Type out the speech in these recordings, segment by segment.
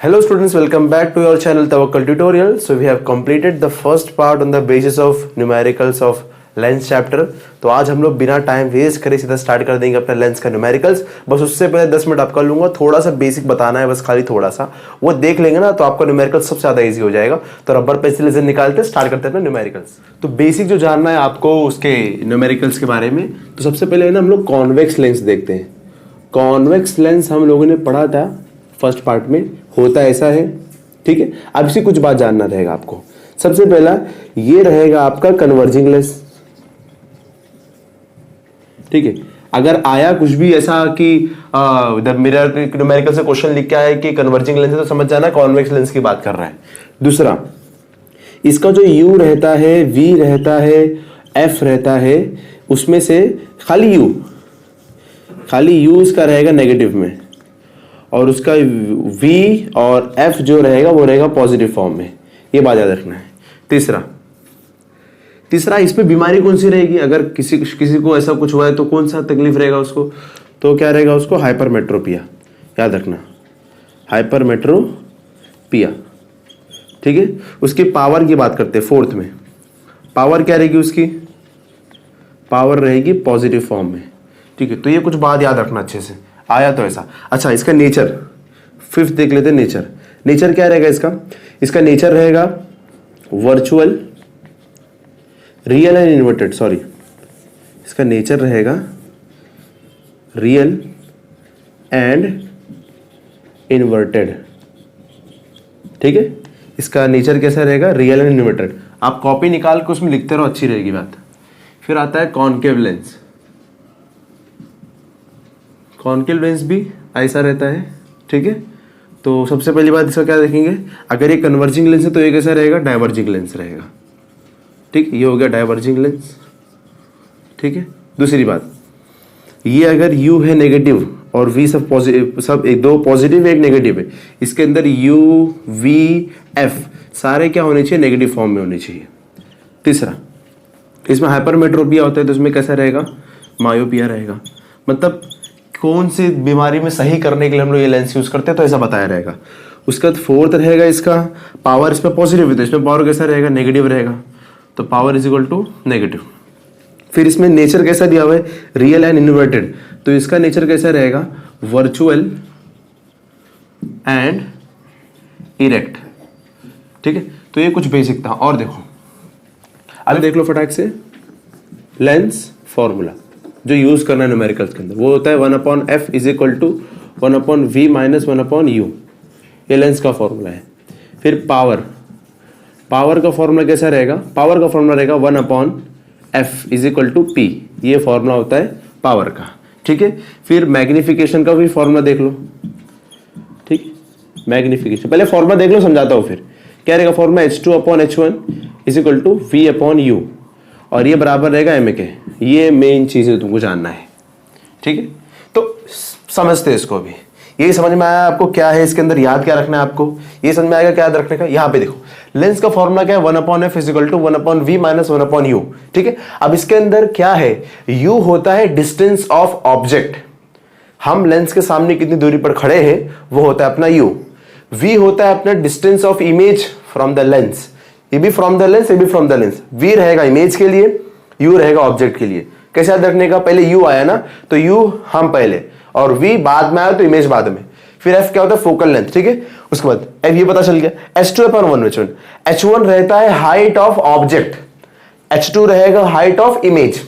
Hello students, welcome back to your channel Tawakkal Tutorial. So we have completed the first part on the basis of numericals of lens chapter. तो आज हम लोग बिना time waste करे सीधा start कर देंगे अपना लेंस का न्यूमेरिकल्स। बस उससे पहले 10 मिनट आपका लूंगा, थोड़ा सा बेसिक बताना है बस, खाली थोड़ा सा वो देख लेंगे ना तो आपका न्यूमेरिकल सबसे ज्यादा इजी हो जाएगा। तो रबर पेंसिल लेजर निकालते स्टार्ट करते हैं अपना न्यूमेरिकल्स। तो बेसिक जो जानना है आपको उसके न्यूमेरिकल्स के बारे में, तो सबसे पहले ना हम लोग कॉन्वेक्स लेंस देखते हैं। कॉन्वेक्स लेंस हम लोगों ने पढ़ा था फर्स्ट पार्ट में, होता ऐसा है, ठीक है। अब इसकी कुछ बात जानना रहेगा आपको। सबसे पहला ये रहेगा आपका कन्वर्जिंग लेंस, ठीक है। अगर आया कुछ भी ऐसा कि मिरर न्यूमेरिकल से क्वेश्चन लिख के आया कि कन्वर्जिंग लेंस है, तो समझ जाना कॉन्वेक्स लेंस की बात कर रहा है। दूसरा, इसका जो U रहता है, V रहता है, F रहता है, उसमें से खाली U इसका रहेगा नेगेटिव में, और उसका V और F जो रहेगा वो रहेगा पॉजिटिव फॉर्म में। ये बात याद रखना है। तीसरा इसमें बीमारी कौन सी रहेगी, अगर किसी को ऐसा कुछ हुआ है तो कौन सा तकलीफ रहेगा उसको, तो क्या रहेगा उसको, हाइपरमेट्रोपिया। याद रखना, हाइपरमेट्रोपिया, ठीक है। उसकी पावर की बात करते हैं फोर्थ में। पावर क्या रहेगी उसकी, पावर रहेगी पॉजिटिव फॉर्म में, ठीक है। तो ये कुछ बात याद रखना अच्छे से, आया तो ऐसा। अच्छा, इसका नेचर फिफ्थ देख लेते हैं। नेचर क्या रहेगा इसका नेचर रहेगा virtual, real and inverted, sorry, इसका नेचर रहेगा रियल एंड इन्वर्टेड, ठीक है। इसका नेचर कैसा रहेगा, रियल एंड इन्वर्टेड। आप कॉपी निकाल के उसमें लिखते रहो, अच्छी रहेगी बात। फिर आता है कॉनकेव लेंस। कॉनकेव लेंस भी ऐसा रहता है, ठीक है। तो सबसे पहली बात इसका क्या देखेंगे, अगर ये कन्वर्जिंग लेंस है तो ये कैसा रहेगा, डाइवर्जिंग लेंस रहेगा, ठीक। ये हो गया डाइवर्जिंग लेंस, ठीक है। दूसरी बात, ये अगर U है नेगेटिव और V सब पॉजिटिव, सब एक दो पॉजिटिव एक नेगेटिव है, इसके अंदर U V F सारे क्या होने चाहिए, नेगेटिव फॉर्म में होने चाहिए। तीसरा, इसमें हाइपरमेट्रोपिया होता है तो इसमें कैसा रहेगा, मायोपिया रहेगा। मतलब कौन सी बीमारी में सही करने के लिए हम लोग ये लेंस यूज करते हैं, तो ऐसा बताया रहेगा। उसके बाद फोर्थ रहेगा इसका पावर, इसमें पॉजिटिव है तो इसमें पावर कैसा रहेगा, नेगेटिव रहेगा, तो power is equal to negative. फिर इसमें नेचर कैसा दिया हुआ है, रियल एंड इन्वर्टेड, तो इसका नेचर कैसा रहेगा, वर्चुअल एंड इरेक्ट, ठीक है। तो ये कुछ बेसिक था। और देखो, अभी देख लो फटाक से, लेंस फॉर्मूला जो यूज करना है न्यूमेरिकल्स के अंदर, वो होता है 1/f is equal to 1/v minus 1/u। ये लेंस का फॉर्मूला है। फिर पावर का फॉर्मूला कैसा रहेगा, पावर का फॉर्मूला रहेगा 1/f is equal to p। ये फॉर्मूला होता है पावर का, ठीक है। फिर मैग्निफिकेशन का भी फॉर्मूला देख लो, ठीक। मैग्निफिकेशन पहले फॉर्मूला देख लो, समझाता हूं। फिर क्या रहेगा formula, h2/h1 is equal to v/u, और ये बराबर रहेगा m के। ये मेन चीज है, तुमको जानना है, ठीक है। तो समझते हैं इसको। अभी यही समझ में आया आपको क्या है इसके अंदर, याद क्या रखना है आपको, ये समझ में आएगा क्या याद रखने का। यहाँ पे देखो, लेंस का फॉर्मूला क्या है, 1/f is equal to 1/v minus 1/u, ठीक है। अब इसके अंदर क्या है, u होता है डिस्टेंस ऑफ ऑब्जेक्ट, हम लेंस के सामने कितनी दूरी पर खड़े हैं वो होता है अपना u। v होता है अपना distance of image from the lens, ये भी फ्रॉम द लेंस, ये भी फ्रॉम द लेंस। v रहेगा इमेज के लिए, u रहेगा ऑब्जेक्ट के लिए। कैसे याद रखने का, पहले u आया ना तो u हम पहले, और v बाद में आया तो इमेज बाद में। फिर f क्या होता है, फोकल लेंथ, ठीक है। उसके बाद f ये पता चल गया, h2/1h1। h1 रहता है हाइट ऑफ ऑब्जेक्ट, h2 रहेगा हाइट ऑफ इमेज।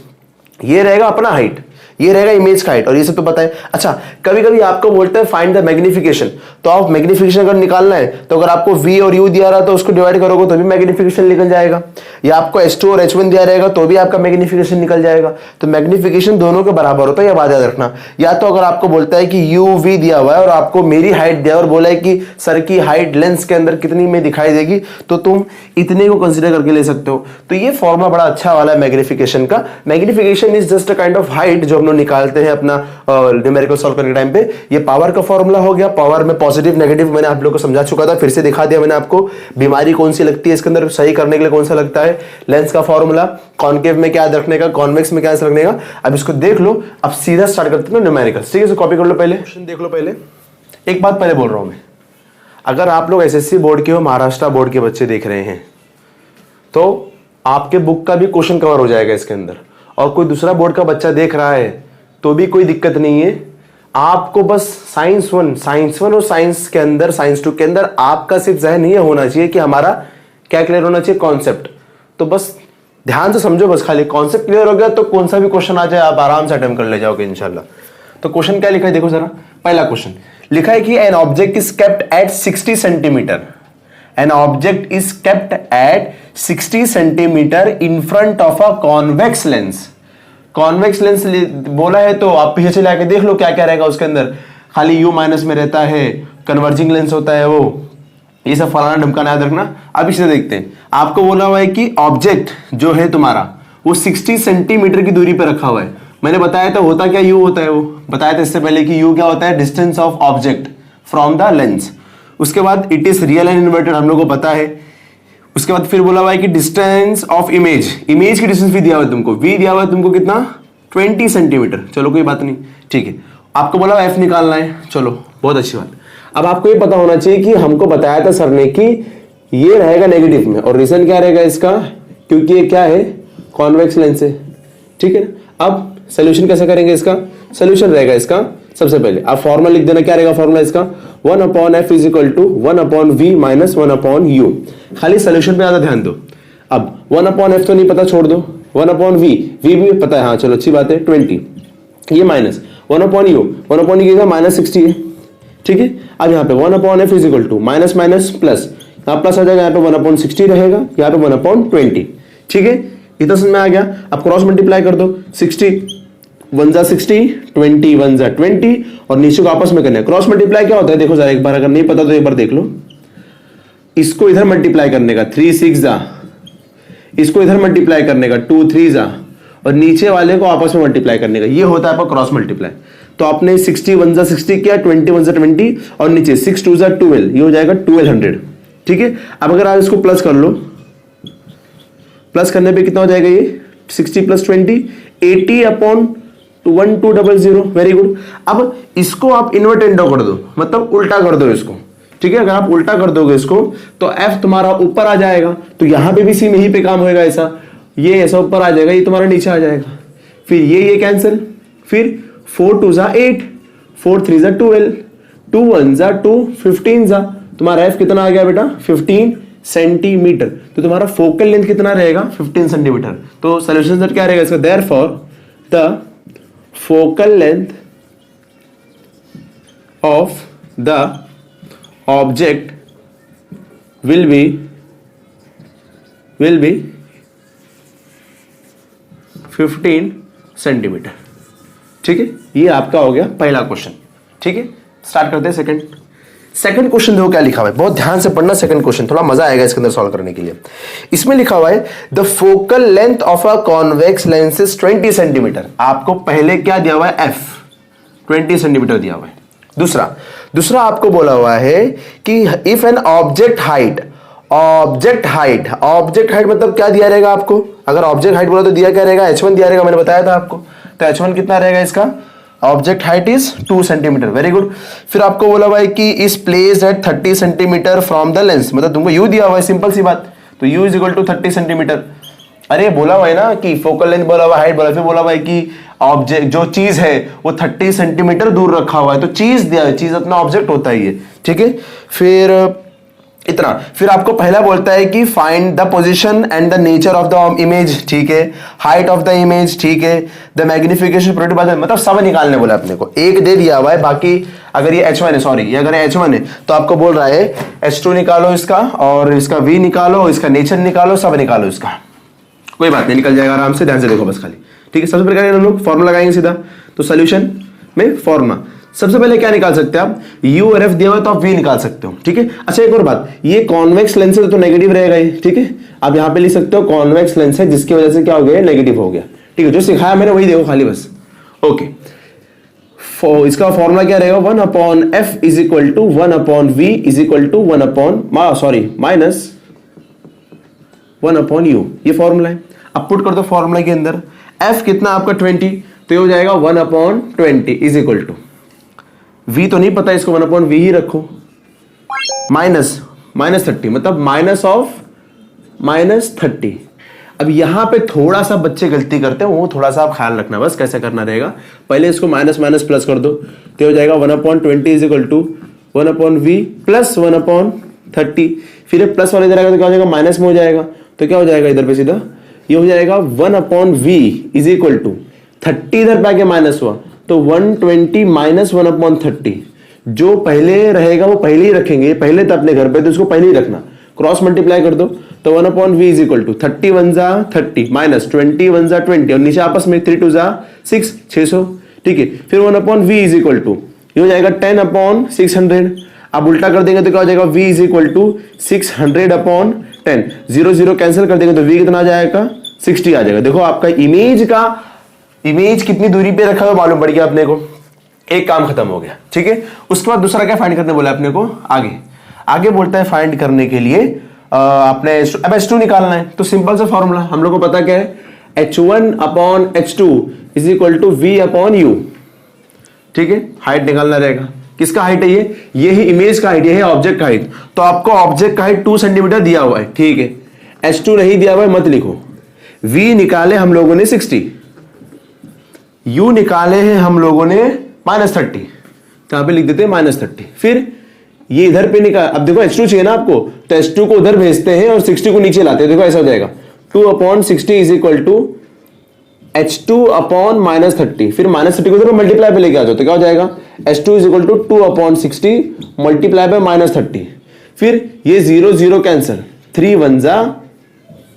ये रहेगा अपना हाइट, ये रहेगा इमेज का हाइट, और ये सब तो पता है। अच्छा, कभी कभी आपको बोलते हैं फाइंड द मैग्निफिकेशन, तो आप मैग्निफिकेशन अगर निकालना है तो अगर आपको v और u दिया रहा तो उसको डिवाइड करोगे तो भी मैग्निफिकेशन निकल जाएगा, या आपको h2 और h1 दिया रहेगा तो भी आपका मैग्निफिकेशन निकल जाएगा। तो मैग्निफिकेशन दोनों के बराबर होता है, यह बात याद रखना। या तो अगर आपको बोलता है कि u v दिया हुआ है और आपको मेरी हाइट दिया और बोला है कि सर की हाइट लेंस के अंदर कितनी में दिखाई देगी, तो तुम इतने को कंसिडर करके ले सकते हो। तो ये फॉर्मूला बड़ा अच्छा वाला है मैग्निफिकेशन का। Magnification is just a kind of height जो हम लोग निकालते हैं अपना न्यूमेरिकल सॉल्व करने के टाइम पे। ये पावर का फॉर्मूला हो गया, पावर में पॉजिटिव नेगेटिव मैंने आप लोगों को समझा चुका था, फिर से दिखा दिया मैंने आपको। बीमारी कौन सी लगती है इसके अंदर, सही करने के लिए कौन सा लगता है, लेंस का फॉर्मूला, कॉनकेव में क्या रखने का, कॉन्वेक्स में क्या रखने का। अब इसको देख लो, अब सीधा स्टार्ट करते हैं न्यूमेरिकल्स, ठीक है। कॉपी कर लो, पहले क्वेश्चन देख लो। पहले एक बात पहले बोल रहा हूं मैं, अगर आप लोग एसएससी बोर्ड के हो, महाराष्ट्र बोर्ड के बच्चे देख रहे हैं, तो आपके बुक का भी क्वेश्चन कवर हो जाएगा इसके अंदर, और कोई दूसरा बोर्ड का बच्चा देख रहा है तो भी कोई दिक्कत नहीं है। आपको बस साइंस 1 और साइंस के अंदर, साइंस 2 के अंदर आपका सिर्फ जहन ये होना चाहिए कि हमारा क्या क्लियर होना चाहिए, कॉन्सेप्ट। तो बस ध्यान से समझो, बस खाली कॉन्सेप्ट क्लियर हो गया तो कौन सा भी क्वेश्चन आ जाए आप आराम से अटेम्प्ट कर ले जाओगे इंशाल्लाह। तो क्वेश्चन क्या लिखा है देखो जरा। पहला क्वेश्चन लिखा है कि an object is kept at 60 centimetre, N object is kept at 60 centimetre in front of a convex lens. Convex lens बोला है तो आप पीछे चले आके देख लो क्या क्या रहेगा उसके अंदर। खाली यू माइनस में रहता है, कन्वर्जिंग लेंस होता है, वो ये सब फलाना ढमकाना याद रखना। अब इसे देखते हैं। आपको बोला हुआ है कि ऑब्जेक्ट जो है तुम्हारा वो 60 सेंटीमीटर की दूरी पर रखा हुआ है। मैंने बताया था होता क्या, यू होता है, वो बताया था इससे पहले कि यू क्या होता है, distance of object from the lens. उसके बाद it is real and inverted, हम लोग को पता है। उसके बाद फिर बोला हुआ है कि डिस्टेंस ऑफ इमेज, इमेज की डिस्टेंस भी दिया हुआ है तुमको, वी दिया हुआ है तुमको कितना, 20 सेंटीमीटर। चलो कोई बात नहीं, ठीक है। आपको बोला एफ निकालना है, चलो बहुत अच्छी बात। अब आपको ये पता होना चाहिए कि हमको बताया था सर ने कि ये रहेगा नेगेटिव में, और रीजन क्या रहेगा इसका, क्योंकि ये क्या है, कॉन्वेक्स लेंस है, ठीक है ना। अब सोल्यूशन कैसे करेंगे इसका, सोल्यूशन रहेगा इसका सबसे पहले आप फॉर्मूला लिख देना। क्या रहेगा फॉर्मूला इसका, 1/f is equal to 1/v minus 1/u। खाली सोल्यूशन पे ज्यादा ध्यान दो। अब 1/f तो नहीं पता, छोड़ दो। 1/v, v भी पता है, हाँ चलो अच्छी बात है, 20, ये माइनस 1/u, 1/u का माइनस 60 है, ठीक है। अब यहाँ पे 1/f is equal to minus minus plus, यहाँ प्लस आ जाएगा, यहाँ पे 1/60 रहेगा, यहाँ पे 1/20, ठीक है। इतना समझ में आ गया। अब क्रॉस मल्टीप्लाई कर दो, 60 1 जा 60, 20 1 जा 20, और नीचे को आपस में करना है। क्रॉस मल्टीप्लाई क्या होता है देखो जरा एक बार, अगर नहीं पता तो एक बार देख लो। इसको इधर मल्टीप्लाई करने का 3 6 जा, इसको इधर मल्टीप्लाई करने का 2 3 जा, और नीचे वाले को आपस में मल्टीप्लाई करने का, ये होता है आपका क्रॉस मल्टीप्लाई। तो आपने 60 1 जा 60 किया, 20 1 जा 20, और नीचे 6 2 जा 12, ये हो जाएगा 1200, ठीक है। अब अगर आप इसको प्लस कर लो, प्लस करने पे कितना हो जाएगा ये 60 + 20, 80/1200, वेरी गुड। अब इसको आप इन्वर्टेंडो कर दो, मतलब उल्टा कर दो इसको, ठीक है। अगर आप उल्टा कर दोगे इसको तो f तुम्हारा ऊपर आ जाएगा, तो यहां पे भी सेम यहीं पे काम होएगा ऐसा, ये ऐसा ऊपर आ जाएगा, ये तुम्हारा नीचे आ जाएगा, फिर ये कैंसिल, फिर 4 2 जा 8, 4 3 जा 12, 2 1 जा 2, 15 जा, तुम्हारा f कितना आ गया बेटा, 15 सेंटीमीटर। तो तुम्हारा फोकल लेंथ कितना रहेगा, 15 सेंटीमीटर। तो सोल्यूशन क्या रहेगा इसका, therefore the focal length of the object will be 15 centimetre, ठीक है। ये आपका हो गया पहला क्वेश्चन, ठीक है। स्टार्ट करते हैं सेकंड क्वेश्चन। देखो क्या लिखा हुआ है, बहुत ध्यान से पढ़ना सेकंड क्वेश्चन, थोड़ा मजा आएगा इसके अंदर सॉल्व करने के लिए। इसमें लिखा हुआ है the focal length of a convex lens is 20 centimetre. आपको पहले क्या दिया हुआ है, f 20 सेंटीमीटर दिया हुआ है। दूसरा आपको बोला हुआ है कि इफ एन ऑब्जेक्ट हाइट मतलब क्या दिया रहेगा आपको, अगर ऑब्जेक्ट हाइट बोला तो दिया क्या रहेगा, h1 दिया रहेगा, मैंने बताया था आपको। तो h1 कितना रहेगा इसका, object height is 2 centimetre, very good. फिर आपको बोला हुआ है कि is placed at 30 centimetre from the lens, मतलब तुमको u दिया हुआ है, सिंपल सी बात, तो u is equal to 30 centimetre. अरे बोला हुआ है ना कि फोकल लेंथ बोला हुआ, हाइट बोला, फिर बोला हुआ है कि ऑब्जेक्ट जो चीज है वो 30 सेंटीमीटर दूर रखा हुआ है, तो चीज दिया है, चीज अपना ऑब्जेक्ट होता ही है, ठीक है। फिर इतना, फिर आपको पहला बोलता है कि find the position and the nature of the image, ठीक है, हाइट ऑफ द इमेज, ठीक है, द मैग्निफिकेशन प्रोडक्ट बाय, मतलब सब निकालने बोला अपने को। एक दे दिया हुआ है, बाकी अगर ये h1 है, सॉरी ये अगर h1 है तो आपको बोल रहा है h2 निकालो इसका, और इसका v निकालो, इसका नेचर निकालो, सब निकालो इसका, कोई बात नहीं, निकल जाएगा आराम से, ध्यान से देखो बस खाली, ठीक है। सबसे पहले हम लोग फॉर्मूला लगाएंगे सीधा, तो सोल्यूशन में फॉर्मूला सबसे पहले क्या निकाल सकते हैं आप, u और f दिया हुआ तो आप v निकाल सकते हो, ठीक है। अच्छा एक और बात, ये कॉन्वेक्स लेंस है तो नेगेटिव रहेगा ये, ठीक है। आप यहां पे लिख सकते हो कॉन्वेक्स लेंस है जिसकी वजह से क्या हो गया, नेगेटिव हो गया, ठीक है। जो सिखाया मैंने वही देखो खाली बस, ओके। इसका फॉर्मूला क्या रहेगा, 1/f is equal to 1/v is equal to minus 1/u, ये फॉर्मूला है। अब पुट कर दो फॉर्मूला के अंदर, f कितना आपका 20, तो ये हो जाएगा 1/20 इज इक्वल टू, v तो नहीं पता, इसको 1/v ही रखो, -30 मतलब -30। अब यहां पे थोड़ा सा बच्चे गलती करते हैं, वो थोड़ा सा आप ख्याल रखना बस कैसे करना रहेगा। पहले इसको माइनस माइनस प्लस कर दो तो हो जाएगा 1/20 is equal to 1/v plus 1/30। फिर ये प्लस वाला इधर आएगा तो क्या हो जाएगा, माइनस में हो जाएगा, तो क्या हो जाएगा इधर पे सीधा ये हो जाएगा 1/v इज इक्वल टू 30 इधर पे आके माइनस हुआ तो 120 माइनस 1/30। जो पहले रहेगा वो पहले ही रखेंगे, पहले था अपने घर पे तो उसको पहले ही रखना। क्रॉस मल्टीप्लाई कर दो तो 1/v इज इक्वल टू 30 1 जा 30 माइनस 20 1 जा 20 और नीचे आपस में 3 2 जा 6 600। ठीक है, फिर 1/v इज इक्वल टू ये हो जाएगा 10/600। अब उल्टा कर देंगे तो क्या हो जाएगा, v is equal to 600/10। 0 0 cancel कर देंगे तो v कितना आ जाएगा, 60 आ जाएगा। देखो आपका इमेज कितनी दूरी पे रखा हुआ मालूम पड़ गया अपने को, एक काम खत्म हो गया। ठीक है, उसके बाद दूसरा क्या फाइंड करने बोला अपने को, आगे बोलता है फाइंड करने के लिए आपने अब H2 निकालना है। तो सिंपल सा फॉर्मूला हम लोग को पता क्या है, H1/H2 is equal to V/U। ठीक है, हाइट निकालना रहेगा। किसका हाइट है ये ही इमेज का हाइट, ये है ऑब्जेक्ट का हाइट। तो आपको ऑब्जेक्ट का हाइट 2 सेंटीमीटर दिया हुआ है। ठीक है, H2 नहीं दिया हुआ है मत लिखो। V निकाले हम लोगों ने 60, U निकाले हैं हम लोगों ने -30, यहां पे लिख देते हैं -30। फिर ये इधर पे निकाल, अब देखो H2 चाहिए ना आपको, तो H2 को उधर भेजते हैं और 60 को नीचे लाते हैं। देखो ऐसा हो जाएगा 2/60 इज इक्वल टू H2/-30। फिर -30 को उधर मल्टीप्लाई पे लेके आ जाओ तो क्या हो जाएगा, H2 is equal to 2/60 multiply by -30। फिर ये 0 0 कैंसिल, 3 1 जा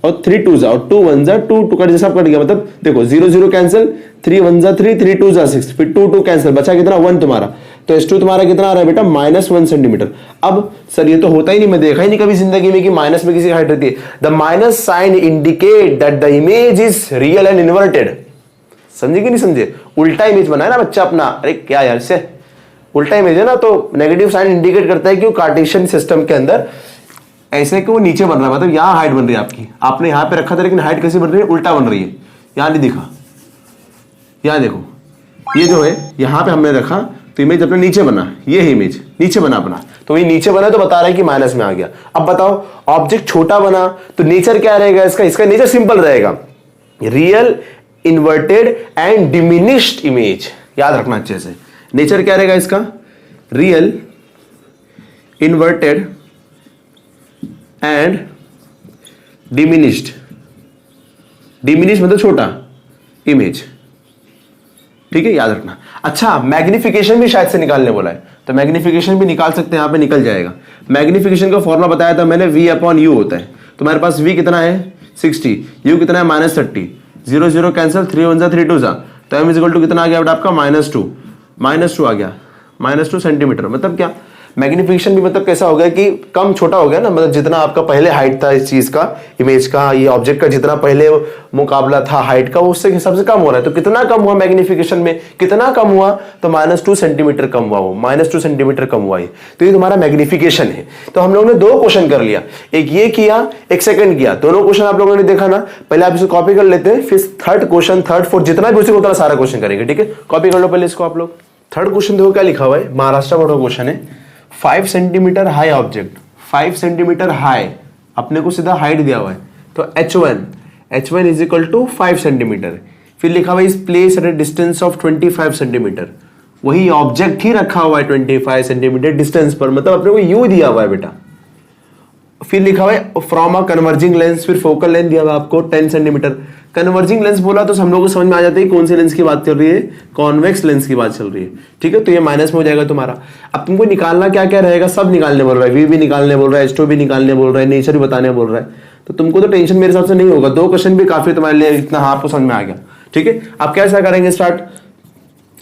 और 3 2 जा और 2 1 जा 2 2 कट जैसा कट गया। मतलब देखो 0 0 कैंसिल, 3 1 जा 3 3 2 जा 6, फिर 2 2 कैंसिल, बचा कितना 1 तुम्हारा। तो H2 तुम्हारा कितना आ रहा है बेटा, -1 सेंटीमीटर। अब सर ये तो होता ही नहीं, मैं देखा ही नहीं कभी जिंदगी में कि माइनस में किसी की हाइट रहती है। The minus sign indicate that the image is real and inverted. समझे कि नहीं समझे, उल्टा इमेज बनाया ना बच्चा अपना, अरे क्या यार से उल्टा इमेज है ना, तो नेगेटिव साइन इंडिकेट करता है कि वो कार्टेशियन सिस्टम के अंदर ऐसे कि वो नीचे बन रहा है, मतलब यहां हाइट बन रही है आपकी, आपने यहां पे रखा था लेकिन हाइट कैसी बन रही है, उल्टा बन रही है। यहां नहीं दिखा, यहां देखो ये जो है यहां पे हमने रखा तो इमेज अपने नीचे बना, ये है इमेज नीचे बना अपना, तो ये नीचे बना तो बता रहा है कि माइनस में आ गया। अब बताओ ऑब्जेक्ट छोटा बना तो नेचर क्या रहेगा इसका नेचर सिंपल रहेगा, real inverted and diminished image. याद रखना अच्छे से, नेचर क्या रहेगा इसका, real inverted and diminished. Diminished मतलब छोटा इमेज। ठीक है, याद रखना। अच्छा, मैग्निफिकेशन भी शायद से निकालने बोला है, तो मैग्निफिकेशन भी निकाल सकते हैं, यहां पे निकल जाएगा। मैग्निफिकेशन का फॉर्मूला बताया था मैंने, V/U होता है। तुम्हारे पास V कितना है 60, U कितना है -30, 0 0 कैंसिल, 3 1 जा 3 2 जा, तो M इक्वल टू कितना आ गया बेटा आपका -2 आ गया, -2 सेंटीमीटर। मतलब क्या, मैग्निफिकेशन भी मतलब कैसा हो गया कि कम छोटा हो गया ना, मतलब जितना आपका पहले हाइट था इस चीज का, इमेज का, ये ऑब्जेक्ट का जितना पहले मुकाबला था हाइट का, उससे हिसाब से कम हो रहा है। तो कितना कम हुआ मैग्निफिकेशन में, कितना कम हुआ, तो -2 सेंटीमीटर कम हुआ, वो -2 सेंटीमीटर कम हुआ। तो ये तुम्हारा मैग्निफिकेशन है। तो हम लोगों ने 2 क्वेश्चन कर लिया, एक ये किया, एक सेकंड किया। दोनों क्वेश्चन आप लोगों ने देखा ना, पहले आप इसको कॉपी कर लेते हैं, फिर थर्ड क्वेश्चन, थर्ड फोर्थ जितना भी उतना सारा क्वेश्चन करेंगे। ठीक है, कॉपी कर लो पहले इसको आप लोग। थर्ड क्वेश्चन देखो क्या लिखा हुआ है, महाराष्ट्र बोर्ड का क्वेश्चन है। 5 centimetre high object, 5 centimetre high, अपने को सीधा हाइट दिया हुआ है, तो H1 is equal to 5 centimetre. फिर लिखा हुआ है इस place at A distance of 25 centimetre, वही ऑब्जेक्ट ही रखा हुआ है 25 सेंटीमीटर डिस्टेंस पर, मतलब अपने को U दिया हुआ है बेटा। फिर लिखा हुआ है फ्रॉम अ कन्वर्जिंग लेंस, फिर फोकल लेंथ दिया हुआ है आपको 10 सेंटीमीटर। कन्वर्जिंग लेंस बोला तो हम लोग को समझ में आ जाता है कौन सी लेंस की बात चल रही है, कॉन्वेक्स लेंस की बात चल रही है। ठीक है, तो ये माइनस में हो जाएगा तुम्हारा। अब तुमको निकालना क्या क्या रहेगा, सब निकालने बोल रहा है, V भी निकालने बोल रहा है, H2 भी निकालने बोल रहा है, नेचर भी बताने बोल रहा है। तो तुमको तो टेंशन मेरे हिसाब से नहीं होगा, 2 क्वेश्चन भी काफी तुम्हारे लिए, इतना हाँ आपको समझ में आ गया। ठीक है, अब कैसा करेंगे स्टार्ट,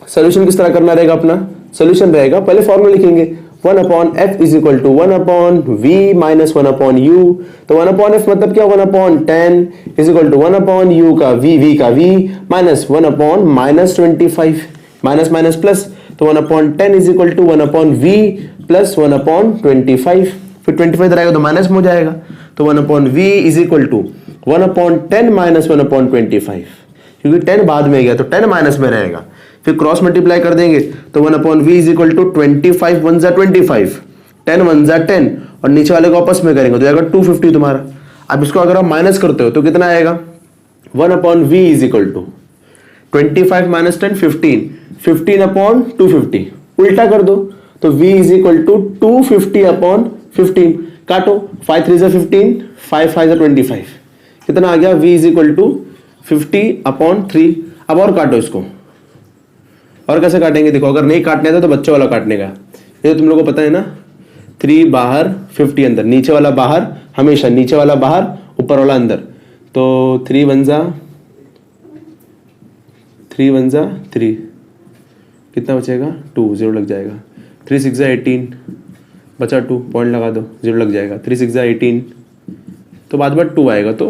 सोल्यूशन किस तरह करना रहेगा, अपना सोल्यूशन रहेगा, पहले फॉर्मूला लिखेंगे 1/f is equal to 1/v minus 1/u। तो 1/f मतलब क्या, 1/10 इज इक्वल टू 1/u का v का v minus 1/-25, minus minus plus, तो 1/10 is equal to 1/v plus 1/25। फिर 25 इधर आएगा तो माइनस में हो जाएगा, तो 1/v is equal to 1/10 minus 1/25, क्योंकि 10 बाद में गया तो 10 माइनस में रहेगा। फिर क्रॉस मल्टीप्लाई कर देंगे तो 1/v इज इक्वल टू 25 1 जा 25, 10 1 जा 10 और नीचे वाले को आपस में करेंगे तो आएगा 250 तुम्हारा। अब इसको अगर आप माइनस करते हो तो कितना आएगा 1/v is equal to 25 minus 10 15 15/250 उल्टा कर दो तो v इज इक्वल टू 250/15 काटो 5 3 15 5 5 25 कितना आ गया v इज इक्वल टू 50/3। अब और काटो इसको और कैसे काटेंगे देखो अगर नहीं काटने था तो बच्चे वाला काटने का ये तो तुम लोगों को पता है ना 3 बाहर 50 अंदर नीचे वाला बाहर हमेशा नीचे वाला बाहर ऊपर वाला अंदर तो 3 1 जा 3 कितना बचेगा 2 0 लग जाएगा 3 6 जा 18 बचा 2 पॉइंट लगा दो 0 लग जाएगा 3 6 जा 18 तो बाद में 2 आएगा तो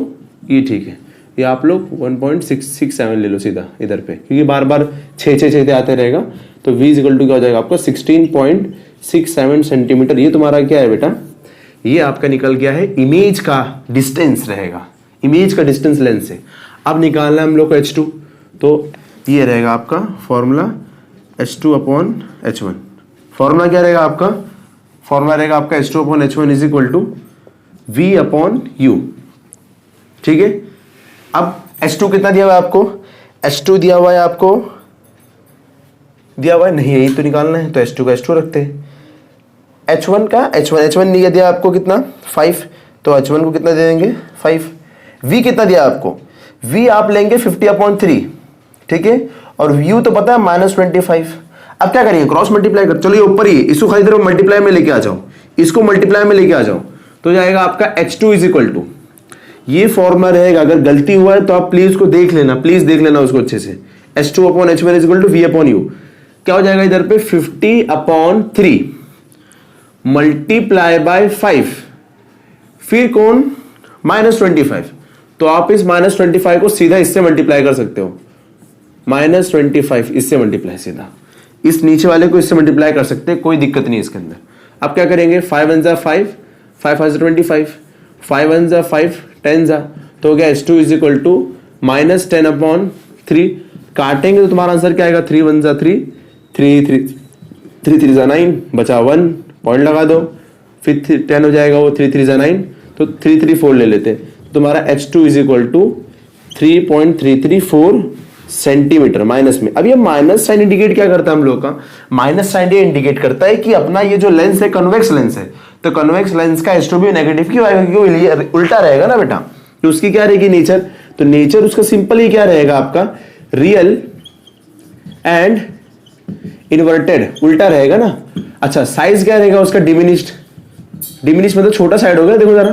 ये ठीक है। ये आप लोग 1.667 ले लो सीधा इधर पे क्योंकि बार बार 6 आते रहेगा तो v इज इक्वल टू क्या हो जाएगा आपका 16.67 सेंटीमीटर। ये तुम्हारा क्या है बेटा ये आपका निकल गया है इमेज का डिस्टेंस रहेगा इमेज का डिस्टेंस लेंस से। अब निकालना है हम लोग को h2 तो ये रहेगा आपका फॉर्मूला h2/h1। फॉर्मूला क्या रहेगा आपका फॉर्मूला रहेगा आपका h2/h1 is equal to v/u। ठीक है अब h2 कितना दिया हुआ है आपको h2 दिया हुआ है आपको दिया हुआ है नहीं यही तो निकालना है तो h2 का h2 रखते हैं h1 का h1 नहीं दिया आपको कितना 5 तो h1 को कितना दे देंगे 5। v कितना दिया आपको v आप लेंगे 50/3 ठीक है और u तो पता है -25। अब क्या करेंगे क्रॉस मल्टीप्लाई कर चलो ये ऊपर ही इसको खाली तरफ मल्टीप्लाई में लेके आ जाओ इसको मल्टीप्लाई में लेके आ जाओ तो जाएगा आपका h2 इज इक्वल टू ये फॉर्मूला रहेगा अगर गलती हुआ है तो आप प्लीज को देख लेना उसको अच्छे से h2/h1 is equal to v/u क्या हो जाएगा इधर पे 50/3 मल्टीप्लाई बाय 5 फिर कौन -25 तो आप इस -25 को सीधा इससे मल्टीप्लाई कर सकते हो -25 इससे मल्टीप्लाई सीधा इस नीचे वाले को इससे मल्टीप्लाई कर सकते हैं कोई दिक्कत नहीं इसके अंदर। अब क्या करेंगे 5 1 जा 5 5 5 25 5 1 जा 5 10 जा तो हो गया h2 इज इक्वल टू -10/3 काटेंगे तो तुम्हारा आंसर क्या आएगा 3 1 जा 3 3 3 जा 9 बचा 1 पॉइंट लगा दो फिर 10 हो जाएगा वो 3 3 जा 9 तो 3 3 4 ले लेते तुम्हारा h2 is equal to 3.334 centimetre minus में। अब ये माइनस साइन इंडिकेट क्या करता है हम लोग का माइनस साइन ये इंडिकेट करता है कि अपना ये जो लेंस है कन्वेक्स लेंस है तो कन्वेक्स लेंस का h2 भी नेगेटिव क्यों आएगा क्योंकि उल्टा रहेगा ना बेटा तो उसकी क्या रहेगी नेचर तो नेचर उसका सिंपल ही क्या रहेगा आपका रियल एंड इन्वर्टेड उल्टा रहेगा ना। अच्छा साइज क्या रहेगा उसका डिमिनिश्ड मतलब छोटा साइड होगा देखो जरा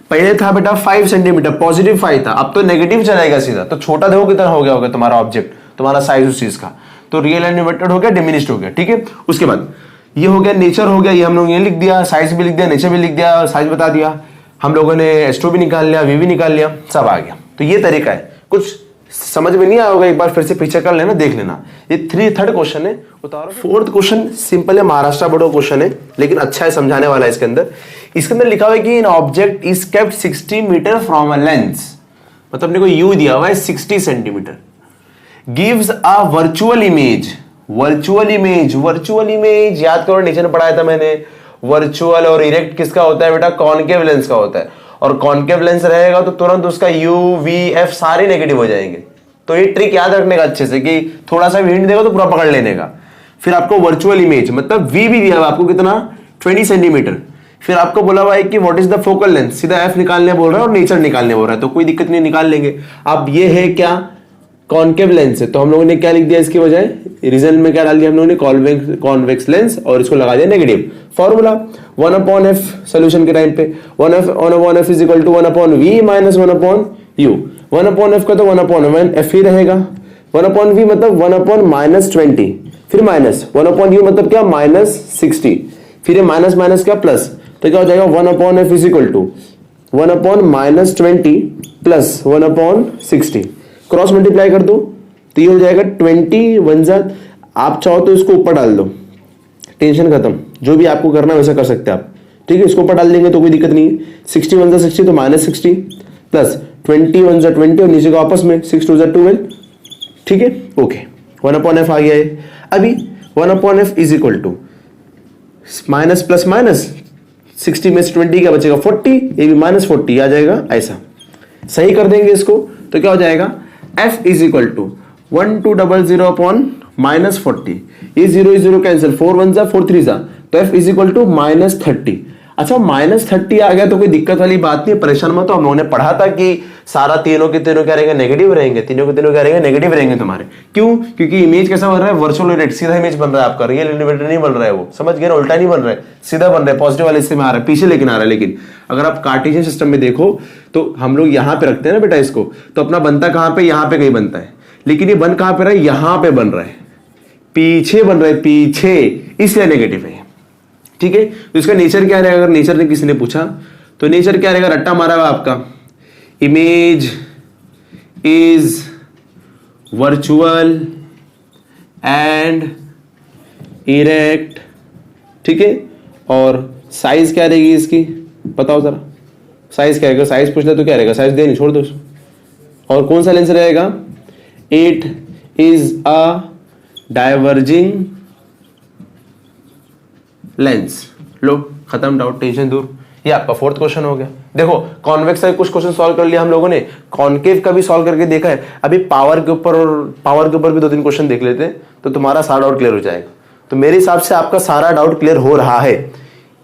पहले था बेटा 5 सेंटीमीटर पॉजिटिव 5 था अब तो नेगेटिव चलाएगा सीधा तो छोटा देखो कितना हो गया होगा तुम्हारा ऑब्जेक्ट तुम्हारा साइज उस चीज का तो रियल एंड इन्वर्टेड हो गया डिमिनिश्ड हो गया ठीक है। उसके बाद ये हो गया नेचर हो गया ये हम लोग ये लिख दिया साइज भी लिख दिया नेचर भी लिख दिया साइज बता दिया हम लोगों ने h2 भी निकाल लिया v भी निकाल लिया सब आ गया। तो ये तरीका है कुछ समझ में नहीं आया होगा एक बार फिर से पीछे कर लेना देख लेना। ये थर्ड क्वेश्चन है उतारो। फोर्थ क्वेश्चन सिंपल है महाराष्ट्र बोर्ड क्वेश्चन है लेकिन अच्छा है समझाने वाला है। इसके अंदर लिखा हुआ है कि an object is kept 60 metre from a lens मतलब अपने को u दिया हुआ है 60 centimetre gives a virtual image याद करो नीचे में पढ़ाया था मैंने वर्चुअल और इरेक्ट किसका होता है बेटा कॉनकेव लेंस का होता है और कॉनकेव लेंस रहेगा तो तुरंत उसका u v f सारे नेगेटिव हो जाएंगे। तो ये ट्रिक याद रखने का अच्छे से कि थोड़ा सा हिंट देगा तो पूरा पकड़ लेने का। फिर आपको वर्चुअल इमेज मतलब v भी दिया हुआ आपको कितना 20 सेंटीमीटर फिर आपको बोला हुआ है कि what is the focal length सीधा f निकालने बोल रहा है और नेचर निकालने बोल रहा है तो कोई दिक्कत नहीं निकाल लेंगे। अब ये है क्या कॉनकेव लेंस है तो हम लोगों ने क्या लिख दिया इसकी बजाय रिजल्ट में क्या डाल दिया हम लोगों ने कॉन्वेक्स लेंस और इसको लगा दिया नेगेटिव। फॉर्मूला 1/f सोल्यूशन के टाइम पे 1/f is equal to 1/v minus 1/u 1/f का तो 1/1 f ही रहेगा 1/v मतलब 1/-20 फिर माइनस 1/u मतलब क्या -60 फिर ये माइनस माइनस क्या प्लस तो क्या हो जाएगा 1/f is equal to 1/-20 plus 1/60 cross multiply कर दो तो ये हो जाएगा 20 1 जा आप चाहो तो इसको ऊपर डाल दो टेंशन खत्म जो भी आपको करना है वैसा कर सकते हैं आप ठीक है। इसको ऊपर डाल देंगे तो कोई दिक्कत नहीं है 60 1 जा 60 तो -60 प्लस 20 1 जा 20 और नीचे को आपस में 6 2 जा 12 ठीक है ओके 1/f आ गया है। अभी 1/f is equal to minus plus minus 60 में से 20 क्या बचेगा 40, ये भी -40 आ जाएगा। ऐसा सही कर देंगे इसको तो क्या हो जाएगा f is equal to 1200 upon -40, ये 0 0 कैंसिल, 4 1 जा 4 3 जा, तो f इज इक्वल टू -30। अच्छा -30 आ गया तो कोई दिक्कत वाली बात नहीं है, परेशान मत हो। हम लोगों ने पढ़ा था कि सारा तीनों के तीनों क्या रहेंगे नेगेटिव रहेंगे, तीनों के तीनों क्या रहेंगे नेगेटिव रहेंगे तुम्हारे। क्यों? क्योंकि इमेज कैसा बन रहा है वर्चुअल यूनिट, सीधा इमेज बन रहा है आपका, रियल यूनिट नहीं बन रहा है वो, समझ गए ना, उल्टा नहीं बन रहा है, सीधा बन रहा है, पॉजिटिव वाले हिस्से में आ रहा है, पीछे लेकिन आ रहा है। लेकिन अगर आप कार्टेशियन सिस्टम में देखो तो हम लोग यहाँ पे रखते हैं ना बेटा इसको, तो अपना बनता कहाँ पे, यहाँ पे कहीं बनता है, लेकिन ये बन कहाँ पे रहा है, यहाँ पे बन रहा है, पीछे बन रहा है, पीछे, इसलिए नेगेटिव है। ठीक है, तो इसका नेचर क्या रहेगा, अगर नेचर ने किसी ने पूछा तो नेचर क्या रहेगा, रट्टा मारा हुआ आपका, image is virtual and erect. ठीक है, और साइज क्या रहेगी इसकी बताओ जरा, साइज क्या रहेगा, साइज पूछना तो क्या रहेगा, साइज दे नहीं, छोड़ दो। और कौन सा लेंस रहेगा, it is a diverging lens. लो खत्म, डाउट, टेंशन दूर। ये आपका 4th क्वेश्चन हो गया। देखो कॉन्वेक्स का कुछ क्वेश्चन सॉल्व कर लिया हम लोगों ने, कॉन्केव का भी सॉल्व करके देखा है। अभी पावर के ऊपर और पावर के ऊपर भी 2-3 क्वेश्चन देख लेते हैं तो तुम्हारा सारा डाउट क्लियर हो जाएगा। तो मेरे हिसाब से आपका सारा डाउट क्लियर हो रहा है।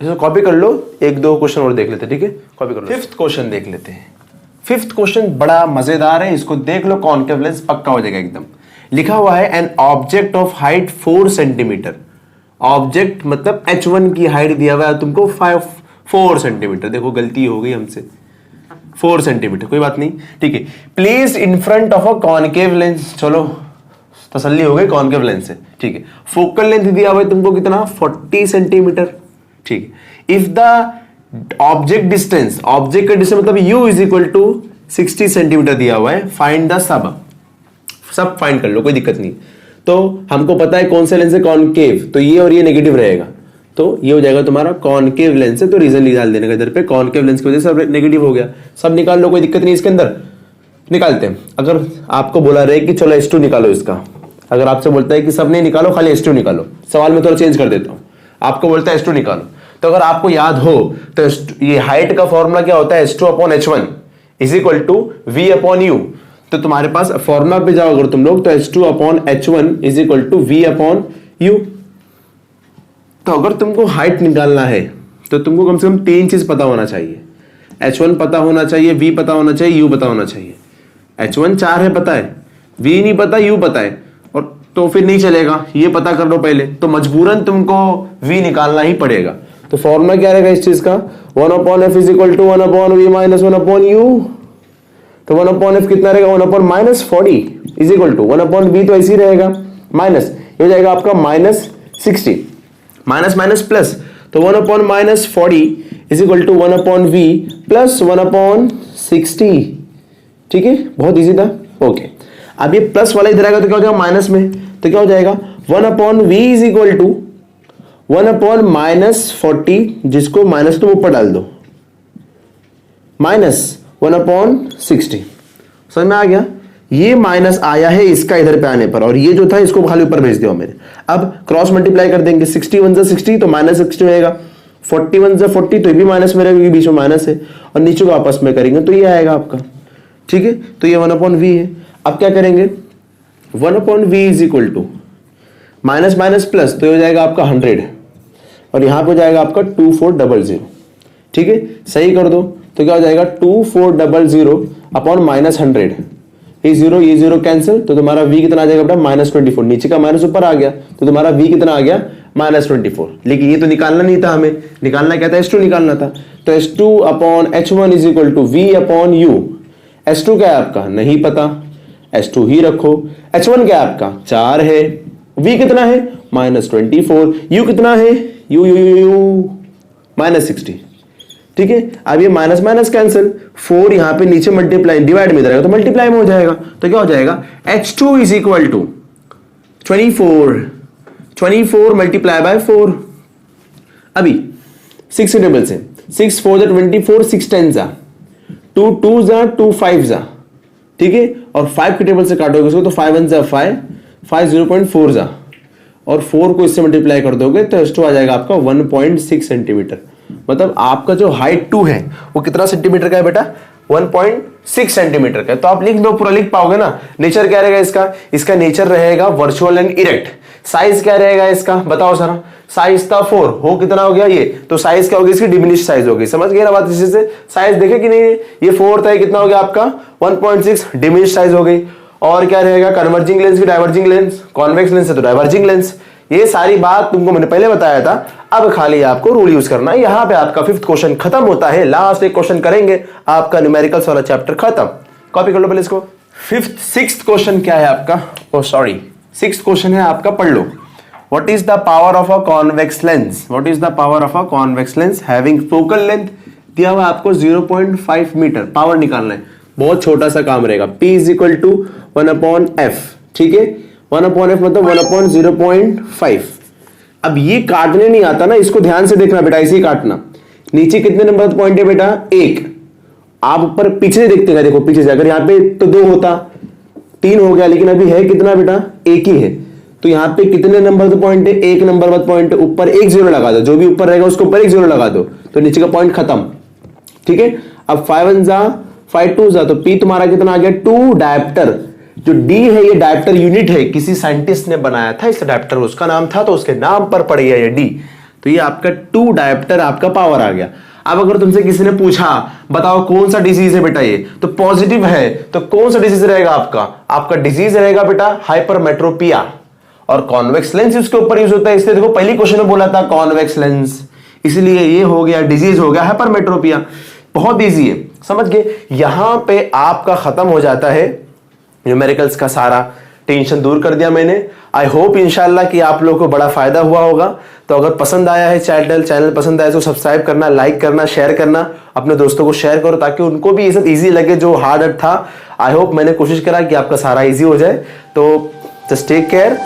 इसको कॉपी कर लो, 1-2 क्वेश्चन और देख लेते हैं। ठीक है, कॉपी कर लो। 5th क्वेश्चन देख लेते हैं। 5th क्वेश्चन बड़ा मजेदार है, इसको देख लो, कॉन्केव लेंस पक्का हो जाएगा एकदम। लिखा हुआ है an object of height 4 centimetre, object मतलब h1 की हाइट दिया हुआ है तुमको 4 सेंटीमीटर। देखो गलती हो गई हमसे, 4 सेंटीमीटर, कोई बात नहीं। ठीक है, place in front of a concave lens, चलो तसल्ली हो गई, कॉन्केव लेंस है। ठीक है, फोकल लेंथ दिया हुआ है तुमको कितना 40 सेंटीमीटर। ठीक है, if the object distance, object का डिस्टेंस मतलब u is equal to 60 centimetre दिया हुआ है, फाइंड द सब फाइंड कर लो, कोई दिक्कत नहीं। तो हमको पता है कौन सा लेंस है कॉनकेव, तो ये और ये नेगेटिव रहेगा, तो ये हो जाएगा तुम्हारा कॉनकेव लेंस है, तो रीजन निकाल देने का इधर पे, कॉनकेव लेंस की वजह से सब नेगेटिव हो गया। सब निकाल लो, कोई दिक्कत नहीं इसके अंदर, निकालते हैं। अगर आपको बोला रहे कि चलो S2 निकालो इसका, अगर आपसे बोलता है कि सब नहीं निकालो खाली S2 निकालो, सवाल में थोड़ा चेंज कर देता हूँ, आपको बोलता है S2 निकालो, तो अगर आपको याद हो तो ये हाइट का फॉर्मूला क्या होता है, S2 upon H1 is equal to V upon U। तो तुम्हारे पास फॉर्मूला पे जाओ अगर तुम लोग, तो S2 upon H1 is equal to V upon U। तो अगर तुमको हाइट निकालना है तो तुमको कम से कम 3 चीज पता होना चाहिए, H1 पता होना चाहिए, V पता होना चाहिए, U पता होना चाहिए। H1 4 है पता है, V नहीं पता, U पता है, और तो फिर नहीं चलेगा, ये पता कर लो पहले, तो मजबूरन तुमको V निकालना ही पड़ेगा। तो फॉर्मूला क्या रहेगा इस चीज का, 1 upon F is equal to 1 upon V minus 1 upon U। तो 1 अपॉन F कितना रहेगा, 1 upon minus 40 is equal to 1 upon V, तो ऐसे ही रहेगा, माइनस ये हो जाएगा आपका माइनस 60, माइनस माइनस प्लस, तो 1 upon minus 40 is equal to 1 upon V plus 1 upon 60। ठीक है, बहुत इजी था। ओके, अब ये प्लस वाला इधर आएगा तो क्या हो जाएगा माइनस में, तो क्या हो जाएगा 1 upon V is equal to 1 upon minus 40, जिसको माइनस तुम ऊपर डाल दो, माइनस 1 अपॉन 60। समझ में आ गया, ये माइनस आया है इसका इधर पे आने पर, और ये जो था इसको खाली ऊपर भेज दिया मैंने। अब क्रॉस मल्टीप्लाई कर देंगे, 61 से 60 तो माइनस 60 रहेगा, 41 से 40 तो ये भी माइनस में रहेगा क्योंकि बीच में माइनस है, और नीचे को आपस में करेंगे तो ये आएगा आपका। ठीक है, तो ये 1 अपॉन V है। अब क्या करेंगे, 1 upon V is equal to minus minus plus, तो हो जाएगा आपका 100, और यहां पे हो जाएगा आपका 2400। ठीक है, सही कर दो तो क्या हो जाएगा 2400 अपॉन माइनस 100, ये जीरो कैंसिल, तो तुम्हारा V कितना आ जाएगा बेटा माइनस 24, नीचे का माइनस ऊपर आ गया, तो तुम्हारा V कितना आ गया माइनस 24। लेकिन ये तो निकालना नहीं था हमें, निकालना क्या था, S2 निकालना था, तो S2 upon H1 is equal to V upon U। S2 क्या है आपका नहीं पता, S2 ही रखो। H1 क्या है आपका 4 है, V कितना है माइनस 24, U कितना है U माइनस 60। ठीक है, अब ये माइनस माइनस कैंसिल, 4 यहां पे नीचे मल्टीप्लाई, डिवाइड में रहेगा तो मल्टीप्लाई में हो जाएगा, तो क्या हो जाएगा H2 is equal to 24 multiply by 4। अभी 6 टेबल से 6 4 जा 24, 6 10 जा 2 2 जा 2 5 जा। ठीक है, और 5 के टेबल से काटोगे उसको तो 5 1 जा 5 5 0.4 जा, और 4 को इससे मल्टीप्लाई कर दोगे तो S2 आ जाएगा आपका 1.6 सेंटीमीटर। मतलब आपका जो हाइट 2 है वो कितना सेंटीमीटर का है बेटा, 1.6 सेंटीमीटर का है। तो आप लिख दो, पूरा लिख पाओगे ना। नेचर क्या रहेगा इसका, इसका नेचर रहेगा वर्चुअल एंड इरेक्ट। साइज क्या रहेगा इसका, बताओ जरा। साइज था 4, हो कितना हो गया ये, तो साइज क्या होगी इसकी, डिमिनिश साइज होगी। समझ गए ना बात, इसी से साइज देखे कि नहीं, ये 4 था, कितना हो गया आपका 1.6, डिमिनिश साइज हो गई। और क्या रहेगा, कन्वर्जिंग लेंस की डाइवर्जिंग लेंस, कॉन्वेक्स लेंस है तो डाइवर्जिंग लेंस। ये सारी बात तुमको मैंने पहले बताया था। अब खाली आपको रूल यूज करना है। यहां पे आपका 5th क्वेश्चन खत्म होता है। लास्ट एक क्वेश्चन करेंगे, आपका न्यूमेरिकल्स वाला चैप्टर खत्म। कॉपी कर लो पहले इसको। 6th क्वेश्चन क्या है आपका, ओ सॉरी 6th क्वेश्चन है आपका, पढ़ लो। What is the power of a convex lens? What is the power of a convex lens having focal length? दिया हुआ आपको 0.5 मीटर। पावर निकालना है, बहुत छोटा सा काम रहेगा। P is equal to 1/f, ठीक है। 1/f मतलब 1/0.5। अब ये काटने नहीं आता ना, इसको ध्यान से देखना बेटा, ऐसे ही काटना। नीचे कितने नंबर पॉइंट है बेटा, 1। आप ऊपर पीछे देखते हैं, देखो पीछे से, अगर यहाँ पे तो 2 होता, 3 हो गया, लेकिन अभी है कितना बेटा, 1 ही है। तो यहाँ पे कितने नंबर पॉइंट है, 1 नंबर पॉइंट है। ऊपर 1 0 लगा दो, जो भी ऊपर रहेगा उसके ऊपर 1 0 लगा दो, तो नीचे का पॉइंट खत्म, ठीक है। अब 5 1 जा 5 2 जा, तो P तुम्हारा कितना आ गया, 2 डायप्टर। जो D है ये डायप्टर यूनिट है, किसी साइंटिस्ट ने बनाया था इस डायप्टर, उसका नाम था तो उसके नाम पर पड़ गया ये D। तो ये आपका 2 डायप्टर आपका पावर आ गया। अब अगर तुमसे किसी ने पूछा बताओ कौन सा डिजीज है बेटा ये, तो पॉजिटिव है, तो कौन सा डिजीज रहेगा आपका डिजीज रहेगा बेटा हाइपरमेट्रोपिया। और कॉन्वेक्स लेंस उसके ऊपर यूज होता है, इसलिए देखो पहली क्वेश्चन में बोला था कॉन्वेक्स लेंस, इसलिए ये हो गया डिजीज हो गया हाइपरमेट्रोपिया। बहुत इजी है, समझ गए। यहां पे आपका खत्म हो जाता है न्यूमेरिकल्स का सारा टेंशन दूर कर दिया मैंने। आई होप इंशाल्लाह कि आप लोगों को बड़ा फायदा हुआ होगा। तो अगर पसंद आया है चैनल पसंद आया तो सब्सक्राइब करना, लाइक करना, शेयर करना, अपने दोस्तों को शेयर करो ताकि उनको भी ये सब इजी लगे जो हार्ड था। आई होप मैंने कोशिश करा कि आपका सारा इजी हो जाए। तो जस्ट टेक केयर।